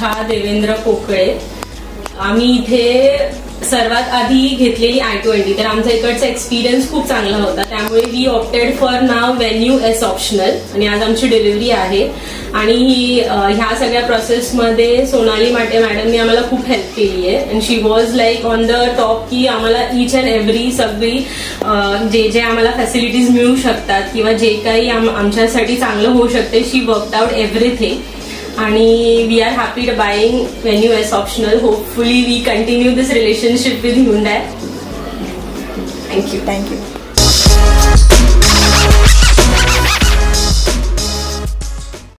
रेखा देवेंद्र पोकळे. आम्ही इथे सर्वात आधी घेतलेली i20, तर आमचा इकडचा एक्सपिरियन्स खूप चांगला होता, त्यामुळे we opted for now Venue S optional आणि आज आमची डिलिव्हरी आहे. आणि ह्या सगळ्या प्रोसेसमध्ये सोनाली माटे मॅडमनी आम्हाला खूप हेल्प केली आहे and she was like on the top की आम्हाला ईच अँड एव्हरी सगळी जे जे आम्हाला फॅसिलिटीज मिळू शकतात किंवा जे काही आमच्यासाठी चांगलं होऊ शकते, शी वर्कड आउट एव्हरीथिंग. आणि we are happy to buying Venue S optional. Hopefully we continue this relationship with Hyundai. Thank you.